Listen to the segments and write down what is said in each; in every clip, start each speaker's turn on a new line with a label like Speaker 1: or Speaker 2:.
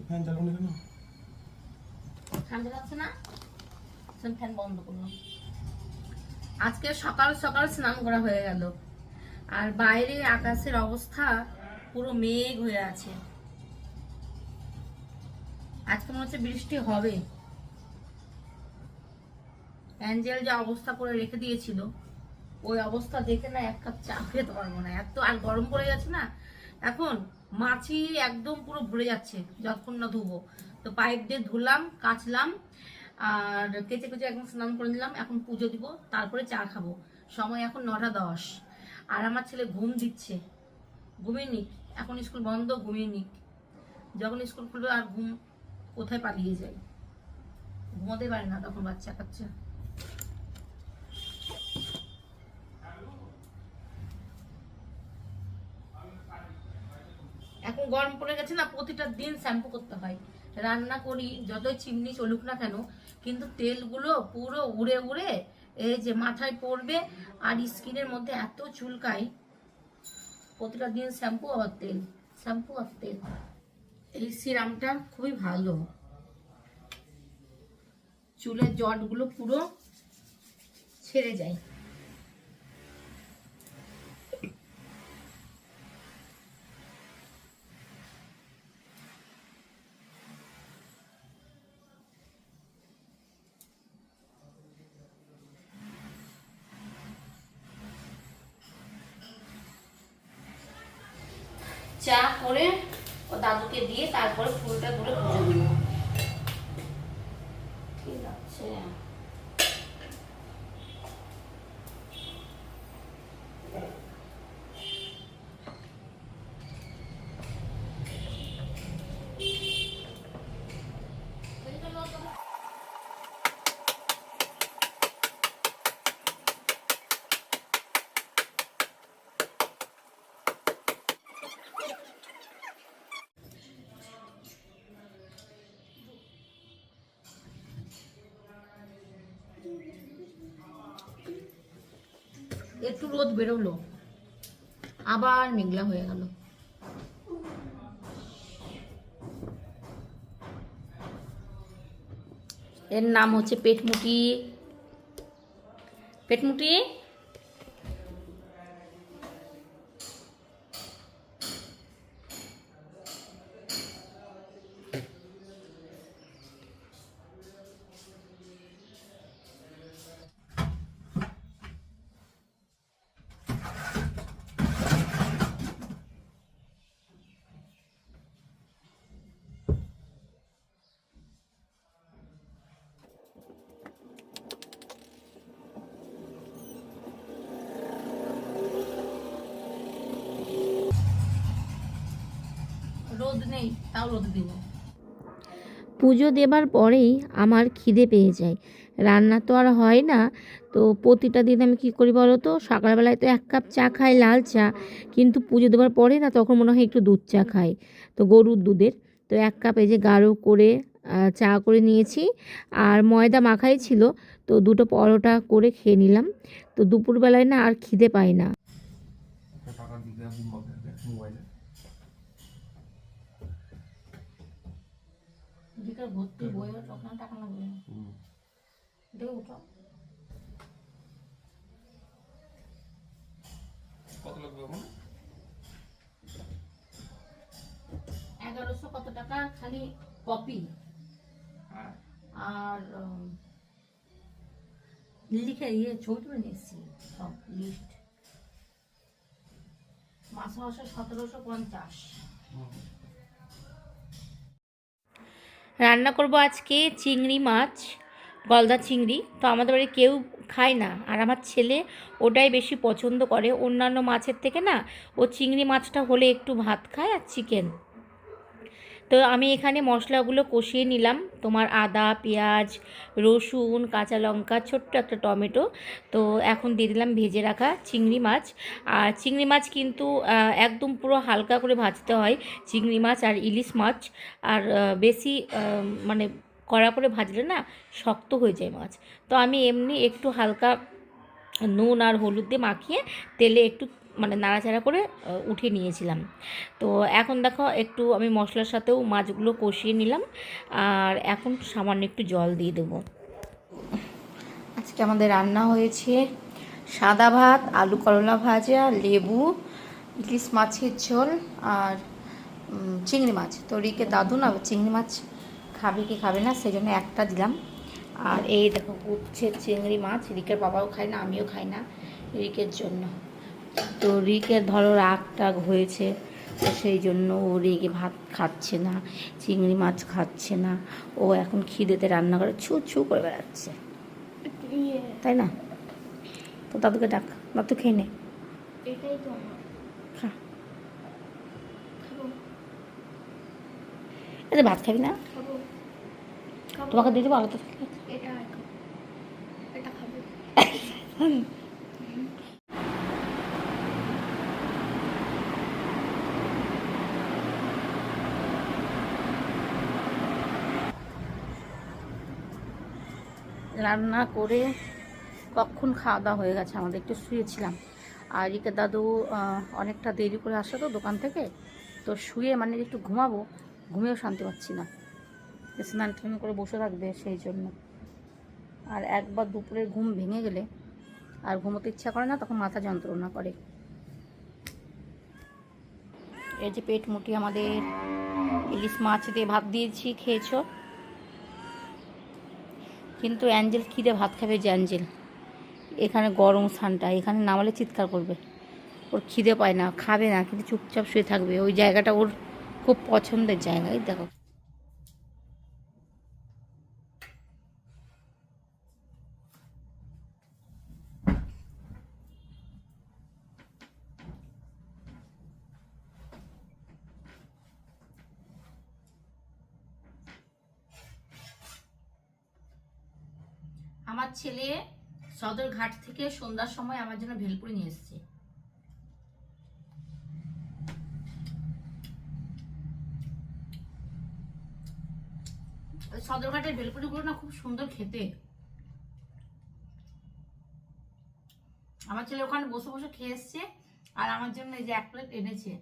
Speaker 1: Fan চালানো কেন?
Speaker 2: ঠান্ডা লাগছে না, ফ্যান বন্ধ করলাম। আজকে সকাল সকাল স্নান করা হয়ে গেল, আর বাইরে আকাশের অবস্থা পুরো মেঘ হয়ে আছে। আজকে মনে হচ্ছে বৃষ্টি হবে। অ্যাঞ্জেল যা অবস্থা করে রেখে দিয়েছিল, ওই অবস্থা দেখে না এক কাপ চা খেতে পারবো না, এত আর গরম পড়ে যাচ্ছে না এখন। মাছি একদম পুরো ভরে যাচ্ছে যতক্ষণ না ধুবো। তো পাইপ দিয়ে ধুলাম, কাচলাম, আর কেচে কেচে একদম স্নান করে নিলাম। এখন পুজো দিব, তারপরে চা খাবো। সময় এখন 9টা 10, আর আমার ছেলে ঘুম দিচ্ছে। ঘুমিয়ে নিক, এখন স্কুল বন্ধ, ঘুমিয়ে নিক। যখন স্কুল খুলবে আর ঘুম কোথায় পালিয়ে যায়, ঘুমোতে পারে না তখন বাচ্চা কাচ্চা। এখন গরম পড়ে গেছে না, প্রতিটা দিন শ্যাম্পু করতে হয়। রান্না করি যতই চিমনি চলুক না কেন, কিন্তু তেলগুলো পুরো উড়ে উড়ে এই যে মাথায় পড়বে, আর স্কিনের মধ্যে এত চুলকায়। প্রতিটা দিন শ্যাম্পু আর তেল, শ্যাম্পু আর তেল। এই সিরামটা খুবই ভালো, চুলের জটগুলো পুরো ছেড়ে যায়। চা করে ও দাদুকে দিয়ে তারপরে ফুলটা তুলে পুজো দিব। ঠিক আছে, একটু রোদ বেরোলো, আবার মেঘলা হয়ে গেল। এর নাম হচ্ছে পেটমুটি। পেটমুটি, রোদ নেই তাও রোদ দিব।
Speaker 3: পুজো দেবার পরেই আমার খিদে পেয়ে যায়, রান্না তো আর হয় না। তো প্রতিটা দিন আমি কী করি বলো তো, সকালবেলায় তো 1 কাপ চা খাই, লাল চা, কিন্তু পুজো দেওয়ার পরে না তখন মনে হয় একটু দুধ চা খাই, তো গরুর দুধের। তো 1 কাপ এই যে গাঢ় করে চা করে নিয়েছি, আর ময়দা মাখাই ছিল, তো 2টো পরোটা করে খেয়ে নিলাম। তো দুপুরবেলায় না আর খিদে পাই না।
Speaker 2: ভর্তি বই ওখানে টাকা লাগবে, দেখে উঠো।
Speaker 1: কত লাগবে আমার?
Speaker 2: 1100 কত টাকা খালি কপি, আর লিখে ছবি তুলে নিয়েছি সব লিস্ট। মাছ মাংস 1750।
Speaker 3: রান্না করব আজকে চিংড়ি মাছ, গলদা চিংড়ি। তো আমাদের বাড়ি কেউ খায় না, আর আমার ছেলে ওটাই বেশি পছন্দ করে অন্যান্য মাছের থেকে না। ও চিংড়ি মাছটা হলে একটু ভাত খায়, আর চিকেন। তো আমি এখানে মশলাগুলো কষিয়ে নিলাম, তোমার আদা, পেঁয়াজ, রসুন, কাঁচা লঙ্কা, ছোট্ট একটা টমেটো। তো এখন দিয়ে দিলাম ভেজে রাখা চিংড়ি মাছ। আর চিংড়ি মাছ কিন্তু একদম পুরো হালকা করে ভাজতে হয়, চিংড়ি মাছ আর ইলিশ মাছ। আর বেশি মানে কড়া করে ভাজলে না শক্ত হয়ে যায় মাছ। তো আমি এমনি একটু হালকা নুন আর হলুদ দিয়ে মাখিয়ে তেলে একটু মানে নাড়াচাড়া করে উঠিয়ে নিয়েছিলাম। তো এখন দেখো একটু আমি মশলার সাথেও মাছগুলো কষিয়ে নিলাম, আর এখন সামান্য একটু জল দিয়ে দেবো। আজকে আমাদের রান্না হয়েছে সাদা ভাত, আলু করলা ভাজা, লেবু, ইলিশ মাছের ঝোল আর চিংড়ি মাছ। তো রিকে দাদু না চিংড়ি মাছ খাবে কি খাবে না সেই জন্য একটা দিলাম। আর এই দেখো উঠছে চিংড়ি মাছ, রিকের বাবাও খায় না, আমিও খাই না, রিকের জন্য। তো রিকের ধরো রাগ টাগ হয়েছে, তো সেই জন্য ও রেগে ভাত খাচ্ছে না, চিংড়ি মাছ খাচ্ছে না। ও এখন খিদেতে রান্না করে ছু ছু করে বেড়াচ্ছে, তাই না? তো দাদুকে ডাক, দাদু খেয়ে নে।
Speaker 2: এটাই তো
Speaker 3: খা, আরে ভাত খাবি না? তোমাকে দিয়ে দেবো আলাদা থাকলে।
Speaker 2: এটা খাবে।
Speaker 3: রান্না করে কখন খাওয়া দাওয়া হয়ে গেছে আমাদের, একটু শুয়েছিলাম। আর রিকের দাদু অনেকটা দেরি করে আসে তো দোকান থেকে, তো শুয়ে মানে একটু ঘুমাবো, ঘুমিয়েও শান্তি পাচ্ছি না, স্নান টান করে বসে থাকবে সেই জন্য। আর একবার দুপুরের ঘুম ভেঙে গেলে আর ঘুমোতে ইচ্ছা করে না, তখন মাথা যন্ত্রণা করে। এই যে পেট মুটি আমাদের ইলিশ মাছ দিয়ে ভাত দিয়েছি, খেয়েছো? কিন্তু অ্যাঞ্জেল খিদে ভাত খাবে যে অ্যাঞ্জেল, এখানে গরম স্থানটা, এখানে নামালে চিৎকার করবে, ওর খিদে পায় না, খাবে না, কিন্তু চুপচাপ শুয়ে থাকবে। ওই জায়গাটা ওর খুব পছন্দের জায়গা। এই দেখো আমার ছেলে সদরঘাট থেকে সন্ধ্যার সময় আমার জন্য ভেলপুরি নিয়ে এসেছে। সদরঘাটের ভেলপুরিগুলো না খুব সুন্দর খেতে। আমার ছেলে ওখানে বসে বসে খেয়ে এসছে, আর আমার জন্য এই যে 1 প্লেট এনেছে।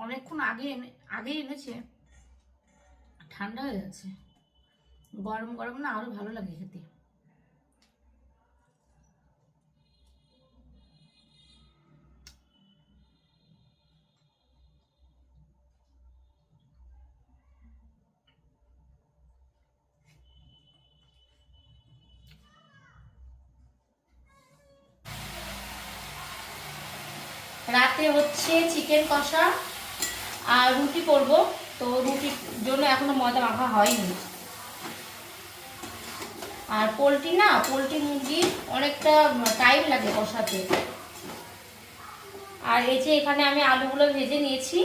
Speaker 3: অনেকক্ষণ আগে এনেছে, ঠান্ডা হয়ে গেছে। গরম গরম না আরো ভালো লাগে খেতে। রাতে হচ্ছে চিকেন কষা আর রুটি করব। তো রুটির জন্য এখনো ময়দা মাখা হয়নি। আর পোলট্রি মুরগি অনেকটা টাইম লাগে কষাতে। আর এই যে এখানে আমি আলুগুলো ভেজে নিয়েছি।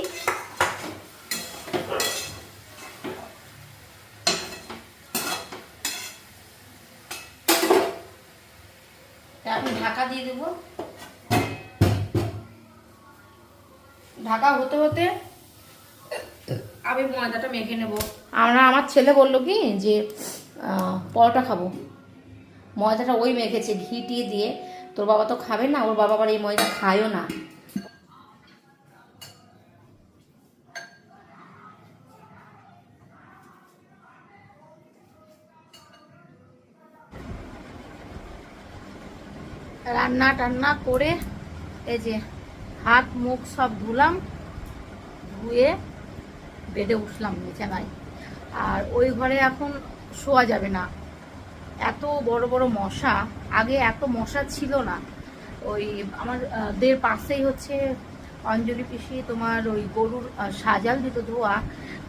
Speaker 3: আমি ঢাকা দিয়ে দেবো। ঢাকা হতে হতে আমি ময়দাটা মেখে নেব। আমার ছেলে বললো কি যে পরোটা খাবো, ময়দাটা ওই মেখেছে ঘি টিয়ে দিয়ে। তোর বাবা তো খাবে না, ওর বাবা আবার এই ময়দা খায়ও না। রান্না টান্না করে এই যে হাত মুখ সব ধুলাম, ধুয়ে বেডে উঠলাম বিছানায়। আর ওই ঘরে এখন শোয়া যাবে না, এত বড় বড় মশা। আগে এত মশা ছিল না। ওই আমাদের পাশেই হচ্ছে অঞ্জলি পিসি তোমার ওই গরুর সাজাল দিত ধোয়া।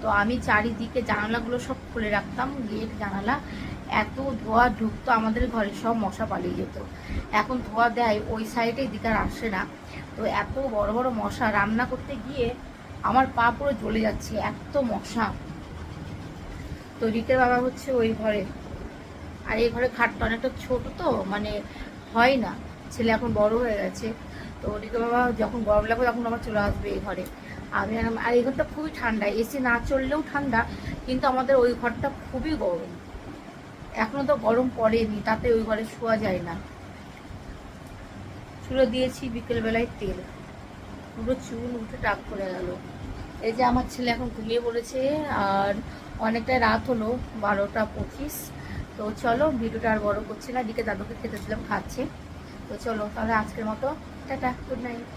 Speaker 3: তো আমি চারিদিকে জানালাগুলো সব খুলে রাখতাম, গেট জানালা। এত ধোয়া ঢুকতো আমাদের ঘরে, সব মশা পালিয়ে যেত। এখন ধোয়া দেয় ওই সাইডে, দিকে আর আসে না। তো এত বড় বড় মশা, রান্না করতে গিয়ে আমার পা পুরো জ্বলে যাচ্ছে, এত মশা। তো রিকের বাবা হচ্ছে ওই ঘরে, আর এই ঘরে খাটটা অনেকটা ছোট, তো মানে হয় না, ছেলে এখন বড় হয়ে গেছে।
Speaker 2: তো ওদিকে বাবা যখন গরম লাগবে তখন আবার চলে আসবে এই ঘরে। আর এই ঘরটা খুবই ঠান্ডা, এসি না চললেও ঠান্ডা, কিন্তু আমাদের ওই ঘরটা খুবই গরম। এখনো তো গরম পড়েনি, তাতে ওই ঘরে শোয়া যায় না। চুলো দিয়েছি বিকেলবেলায় তেল, পুরো চুল উঠে টাক করে গেল। এই যে আমার ছেলে এখন ঘুমিয়ে পড়েছে, আর অনেকটা রাত হলো, 12টা 25। তো চলো ভিডিওটা আর বড় করছি না, এদিকে দাদুকে খেতে দিলাম, খাচ্ছে। তো চলো তাহলে আজকের মতো টাটা, গুড নাইট।